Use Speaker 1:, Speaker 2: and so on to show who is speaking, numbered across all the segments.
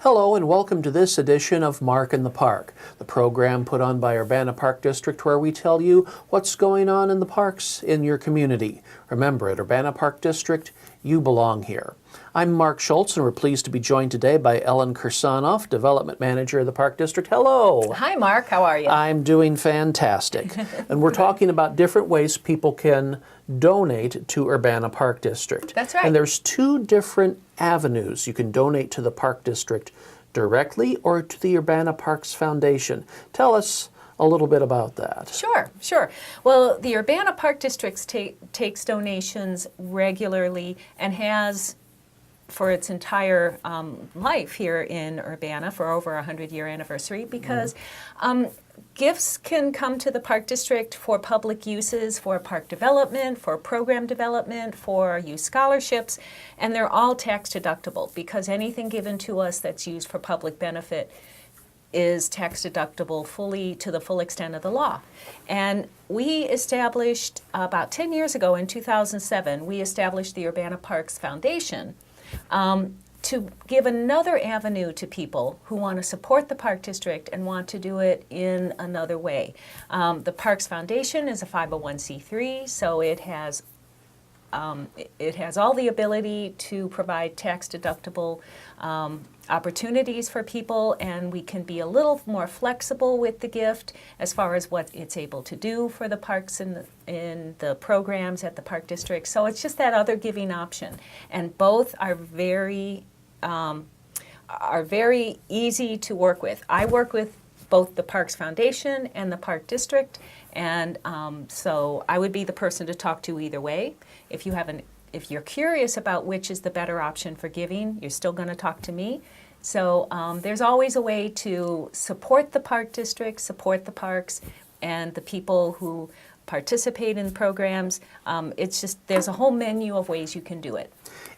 Speaker 1: Hello and welcome to this edition of Mark in the Park, the program put on by Urbana Park District where we tell you what's going on in the parks in your community. Remember, at Urbana Park District, you belong here. I'm Mark Schultz and we're pleased to be joined today by Ellen Kirsonoff, Development Manager of the Park District. Hello.
Speaker 2: Hi Mark, how are you?
Speaker 1: I'm doing fantastic. And we're talking about different ways people can donate to Urbana Park District.
Speaker 2: That's right.
Speaker 1: And there's two different avenues. You can donate to the Park District directly or to the Urbana Parks Foundation. Tell us a little bit about that.
Speaker 2: Sure. Well, the Urbana Park District takes donations regularly and has for its entire life here in Urbana for over a 100-year anniversary because gifts can come to the Park District for public uses, for park development, for program development, for youth scholarships, and they're all tax deductible because anything given to us that's used for public benefit is tax deductible fully to the full extent of the law. And we established about 10 years ago in 2007, we established the Urbana Parks Foundation to give another avenue to people who want to support the Park District and want to do it in another way. The Parks Foundation is a 501c3, so it has all the ability to provide tax deductible opportunities for people, and we can be a little more flexible with the gift as far as what it's able to do for the parks and in the programs at the Park District. So it's just that other giving option, and both are very easy to work with. I work with both the Parks Foundation and the Park District, and so I would be the person to talk to either way. If you're curious about which is the better option for giving, you're still going to talk to me. So there's always a way to support the Park District, support the parks, and the people who participate in programs. It's just, there's a whole menu of ways you can do it.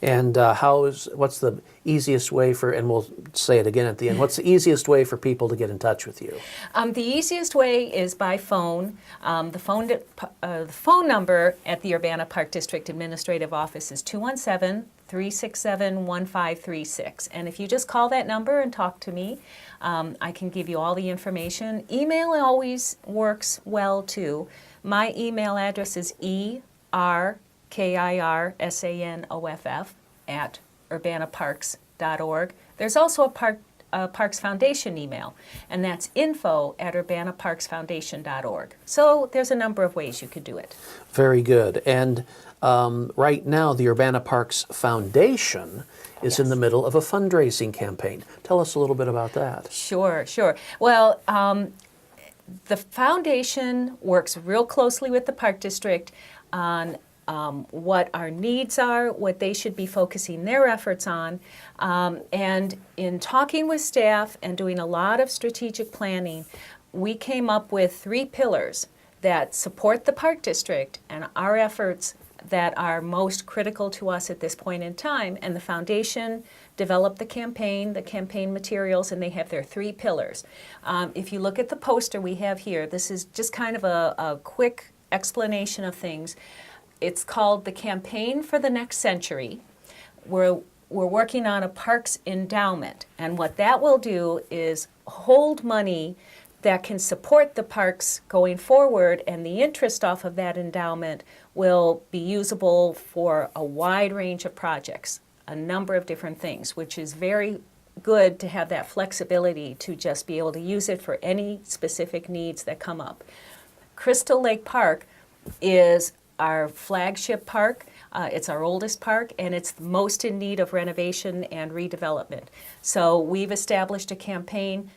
Speaker 1: And what's the easiest way for, and we'll say it again at the end, what's the easiest way for people to get in touch with you?
Speaker 2: The easiest way is by phone. The phone number at the Urbana Park District Administrative Office is 217-367-1536. And if you just call that number and talk to me, I can give you all the information. Email always works well too. My email address is erkirsonoff@urbanaparks.org. There's also a Parks Foundation email, and that's info@urbanaparksfoundation.org. So there's a number of ways you could do it.
Speaker 1: Very good. And right now, the Urbana Parks Foundation is in the middle of a fundraising campaign. Tell us a little bit about that.
Speaker 2: Sure. Well, the foundation works real closely with the Park District on what our needs are, what they should be focusing their efforts on, and in talking with staff and doing a lot of strategic planning, we came up with 3 pillars that support the Park District and our efforts that are most critical to us at this point in time. And the foundation developed the campaign materials, and they have their 3 pillars. If you look at the poster we have here, this is just kind of a quick explanation of things. It's called the Campaign for the Next Century. We're working on a parks endowment, and what that will do is hold money that can support the parks going forward, and the interest off of that endowment will be usable for a wide range of projects, a number of different things, which is very good to have that flexibility to just be able to use it for any specific needs that come up. Crystal Lake Park is our flagship park. It's our oldest park, and it's most in need of renovation and redevelopment. So we've established a campaign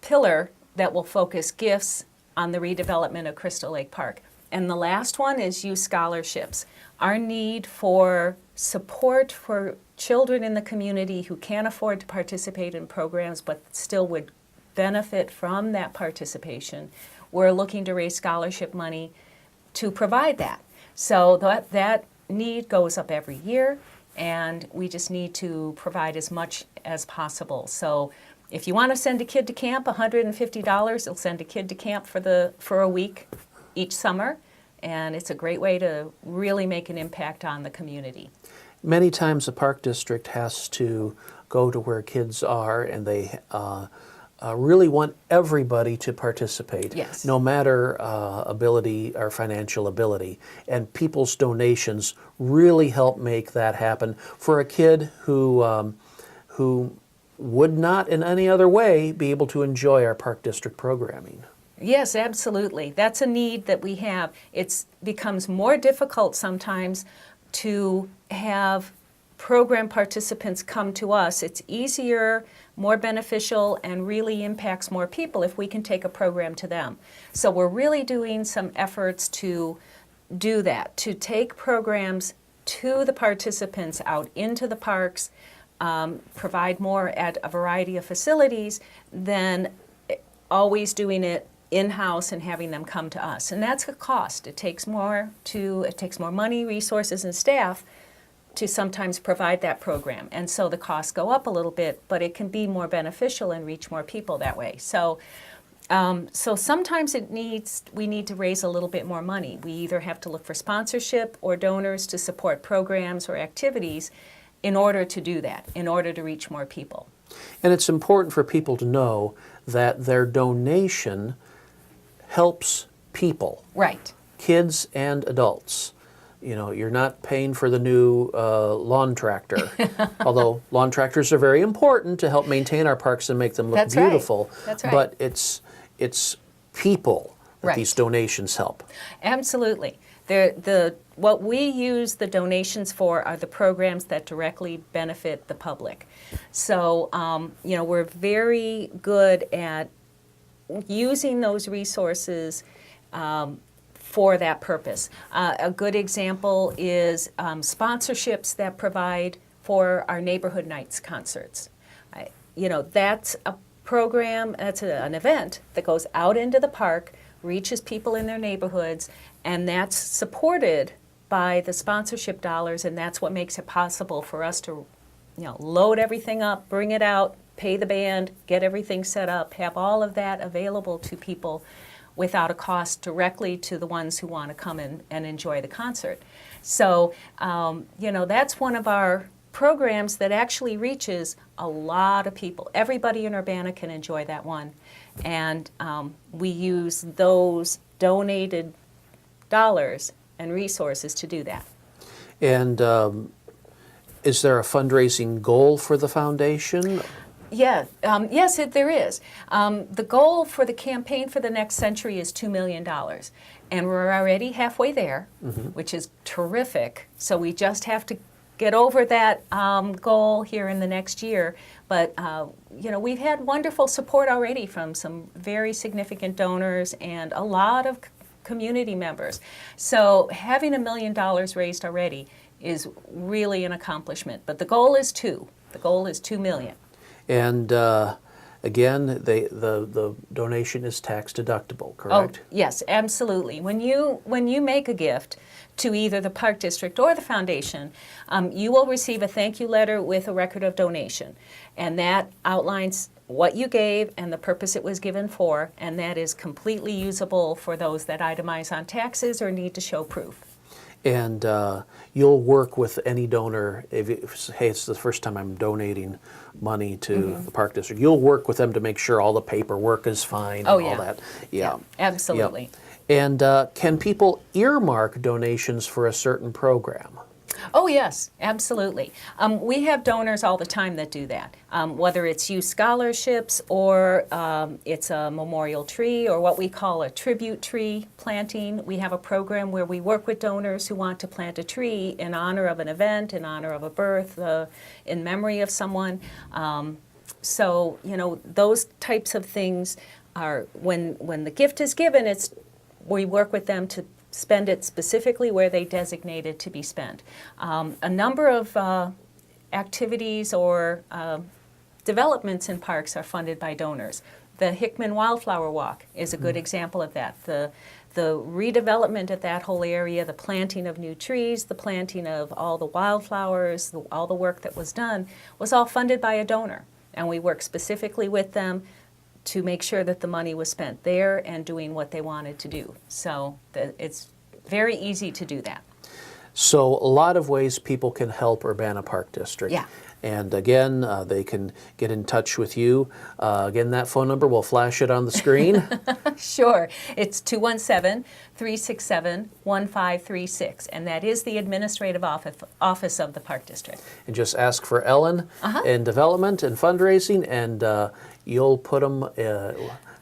Speaker 2: pillar that will focus gifts on the redevelopment of Crystal Lake Park. And the last one is youth scholarships. Our need for support for children in the community who can't afford to participate in programs but still would benefit from that participation. We're looking to raise scholarship money to provide that. So that need goes up every year, and we just need to provide as much as possible. So if you want to send a kid to camp, $150, it'll send a kid to camp for a week each summer, and it's a great way to really make an impact on the community.
Speaker 1: Many times the park district has to go to where kids are, and they really want everybody to participate,
Speaker 2: Yes.
Speaker 1: no matter ability or financial ability. And people's donations really help make that happen for a kid who would not in any other way be able to enjoy our park district programming.
Speaker 2: Yes, absolutely. That's a need that we have. It becomes more difficult sometimes to have program participants come to us. It's easier, more beneficial, and really impacts more people if we can take a program to them. So we're really doing some efforts to do that, to take programs to the participants out into the parks, provide more at a variety of facilities than always doing it in-house and having them come to us. And that's a cost. It takes more money, resources, and staff to sometimes provide that program. And so the costs go up a little bit, but it can be more beneficial and reach more people that way. So sometimes we need to raise a little bit more money. We either have to look for sponsorship or donors to support programs or activities in order to do that, in order to reach more people.
Speaker 1: And it's important for people to know that their donation helps people.
Speaker 2: Right.
Speaker 1: Kids and adults. You know, you're not paying for the new lawn tractor, although lawn tractors are very important to help maintain our parks and make them look
Speaker 2: That's
Speaker 1: beautiful.
Speaker 2: right. That's right.
Speaker 1: But it's people that
Speaker 2: Right.
Speaker 1: these donations help.
Speaker 2: Absolutely. What we use the donations for are the programs that directly benefit the public. So, we're very good at using those resources for that purpose. A good example is sponsorships that provide for our neighborhood nights concerts. That's a program, that's an event that goes out into the park, reaches people in their neighborhoods, and that's supported by the sponsorship dollars, and that's what makes it possible for us to load everything up, bring it out, pay the band, get everything set up, have all of that available to people without a cost directly to the ones who want to come in and enjoy the concert. So, that's one of our programs that actually reaches a lot of people. Everybody in Urbana can enjoy that one. And we use those donated dollars and resources to do that.
Speaker 1: And is there a fundraising goal for the foundation?
Speaker 2: Yeah, yes, there is. The goal for the campaign for the next century is $2 million. And we're already halfway there, which is terrific. So we just have to get over that goal here in the next year. But, we've had wonderful support already from some very significant donors and a lot of community members. So having $1 million raised already is really an accomplishment. But the goal is $2. The goal is $2 million.
Speaker 1: And again, the donation is tax deductible, correct?
Speaker 2: Oh, yes, absolutely. When you make a gift to either the Park District or the foundation, you will receive a thank you letter with a record of donation. And that outlines what you gave and the purpose it was given for, and that is completely usable for those that itemize on taxes or need to show proof.
Speaker 1: And you'll work with any donor, if hey, it's the first time I'm donating money to the Park District, you'll work with them to make sure all the paperwork is fine and all that. Yeah.
Speaker 2: Absolutely.
Speaker 1: Yeah. And can people earmark donations for a certain program?
Speaker 2: Oh, yes, absolutely. We have donors all the time that do that, whether it's youth scholarships or it's a memorial tree or what we call a tribute tree planting. We have a program where we work with donors who want to plant a tree in honor of an event, in honor of a birth, in memory of someone. So, those types of things are, when the gift is given, we work with them to spend it specifically where they designate it to be spent. A number of activities or developments in parks are funded by donors. The Hickman Wildflower Walk is a good example of that. The redevelopment of that whole area, the planting of new trees, the planting of all the wildflowers, all the work that was done, was all funded by a donor. And we work specifically with them to make sure that the money was spent there and doing what they wanted to do. So it's very easy to do that.
Speaker 1: So a lot of ways people can help Urbana Park District.
Speaker 2: Yeah.
Speaker 1: And again, they can get in touch with you. Again, that phone number, we'll flash it on the screen.
Speaker 2: Sure. It's 217-367-1536, and that is the administrative office of the Park District.
Speaker 1: And just ask for Ellen in development and fundraising, and you'll put them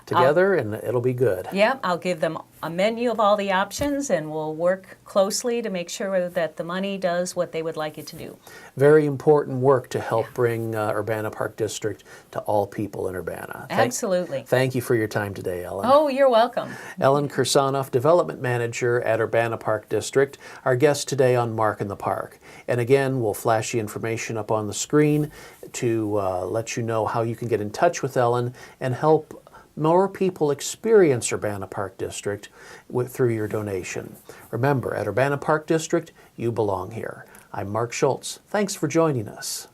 Speaker 1: together, and it'll be good.
Speaker 2: Yeah, I'll give them a menu of all the options, and we'll work closely to make sure that the money does what they would like it to do.
Speaker 1: Very important work to help bring Urbana Park District to all people in Urbana.
Speaker 2: Absolutely.
Speaker 1: Thank you for your time today, Ellen.
Speaker 2: Oh, you're welcome.
Speaker 1: Ellen Kirsonoff, Development Manager at Urbana Park District, our guest today on Mark in the Park. And again, we'll flash the information up on the screen to let you know how you can get in touch with Ellen and help more people experience Urbana Park District through your donation. Remember, at Urbana Park District, you belong here. I'm Mark Schultz. Thanks for joining us.